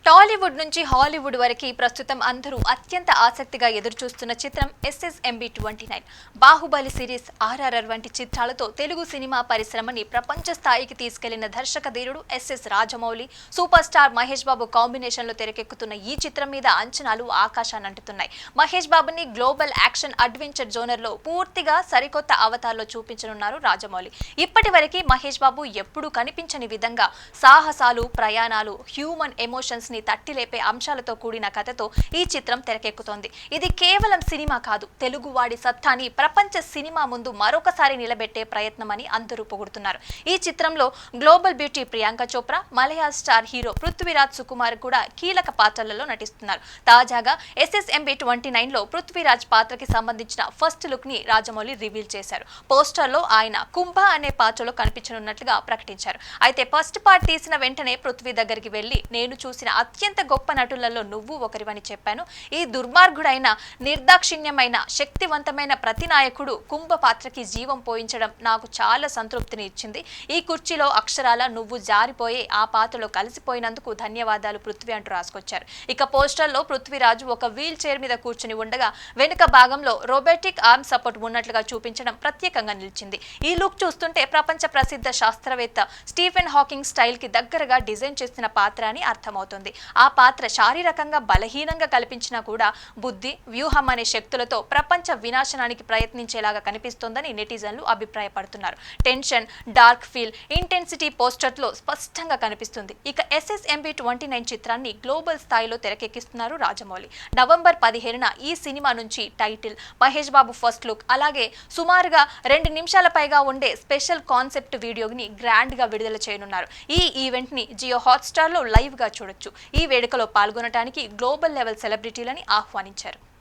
టాలీవుడ్ నుంచి హాలీవుడ్ వరకు ప్రస్తుతం అందరూ అత్యంత ఆసక్తిగా ఎదురుచూస్తున్న చిత్రం SSMB29. బాహుబలి సిరీస్, RRR వంటి చిత్రాలతో తెలుగు సినిమా పరిశ్రమని ప్రపంచ స్థాయికి తీసుకెళ్లిన దర్శక ధీరుడు SS Rajamouli, super star Mahesh Babu కాంబినేషన్లో తెరకెక్కుతున్న ఈ చిత్రం మీద అంచనాలు ఆకాశాన్ని అంటుతున్నాయి. మహేష్ బాబుని గ్లోబల్ యాక్షన్ అడ్వెంచర్ జోనర్లో పూర్తిగా సరికొత్త అవతారంలో చూపించనున్నారు రాజమౌళి. ఇప్పటివరకు మహేష్ బాబు ఎప్పుడూ కనిపించని విధంగా సాహసాలు, ప్రయాణాలు, హ్యూమన్ ఎమోషన్స్ తట్టిలేపే అంశాలతో కూడిన కథతో ఈ చిత్రం తెరకెక్కుతోంది. ఇది కేవలం సినిమా కాదు, తెలుగువాడి సత్తాని ప్రపంచ సినిమా ముందు మరొకసారి నిలబెట్టే ప్రయత్నమని అందరూ పొగుడుతున్నారు. ఈ చిత్రంలో గ్లోబల్ బ్యూటీ ప్రియాంక చోప్రా, మలయాళ స్టార్ హీరో పృథ్వీరాజ్ సుకుమార్ కూడా కీలక పాత్రలలో నటిస్తున్నారు. తాజాగా SSMB29లో పృథ్వీరాజ్ పాత్రకి సంబంధించిన ఫస్ట్ లుక్ ని రాజమౌళి రివీల్ చేశారు. పోస్టర్ లో ఆయన కుంభ అనే పాత్రలో కనిపించనున్నట్లుగా ప్రకటించారు. అయితే ఫస్ట్ పార్ట్ తీసిన వెంటనే పృథ్వీ దగ్గరికి వెళ్లి, నేను చూసిన అత్యంత గొప్ప నటులలో నువ్వు ఒకరివని చెప్పాను. ఈ దుర్మార్గుడైన, నిర్దాక్షిణ్యమైన, శక్తివంతమైన ప్రతి నాయకుడు కుంభ పాత్రకి జీవం పోయించడం నాకు చాలా సంతృప్తిని ఇచ్చింది. ఈ కుర్చీలో అక్షరాల నువ్వు జారిపోయే ఆ పాత్రలో కలిసిపోయినందుకు ధన్యవాదాలు పృథ్వీ అంటూ రాసుకొచ్చారు. ఇక పోస్టర్లో పృథ్వీరాజు ఒక వీల్ చైర్ మీద కూర్చుని ఉండగా వెనుక భాగంలో రోబోటిక్ ఆర్మ్ సపోర్ట్ ఉన్నట్లుగా చూపించడం ప్రత్యేకంగా నిలిచింది. ఈ లుక్ చూస్తుంటే ప్రపంచ ప్రసిద్ధ శాస్త్రవేత్త స్టీఫెన్ హాకింగ్ స్టైల్ కి దగ్గరగా డిజైన్ చేసిన పాత్ర అని అర్థమవుతుంది. ఆ పాత్ర శారీరకంగా బలహీనంగా కల్పించినా కూడా బుద్ధి, వ్యూహం అనే శక్తులతో ప్రపంచ వినాశనానికి ప్రయత్నించేలాగా కనిపిస్తోందని నెటిజన్లు అభిప్రాయపడుతున్నారు. టెన్షన్, డార్క్ ఫీల్, ఇంటెన్సిటీ పోస్టర్లో స్పష్టంగా కనిపిస్తుంది. ఇక SSMB29 చిత్రాన్ని గ్లోబల్ స్థాయిలో తెరకెక్కిస్తున్నారు రాజమౌళి. నవంబర్ 15న ఈ సినిమా నుంచి title, Mahesh Babu first look, అలాగే సుమారుగా 2 నిమిషాల పైగా ఉండే స్పెషల్ కాన్సెప్ట్ వీడియోని గ్రాండ్ గా విడుదల చేయనున్నారు. ఈ ఈవెంట్ ని జియో హాట్స్టార్ లో లైవ్ గా చూడొచ్చు. ఈ వేడుకలో పాల్గొనడానికి గ్లోబల్ లెవెల్ సెలబ్రిటీలని ఆహ్వానించారు.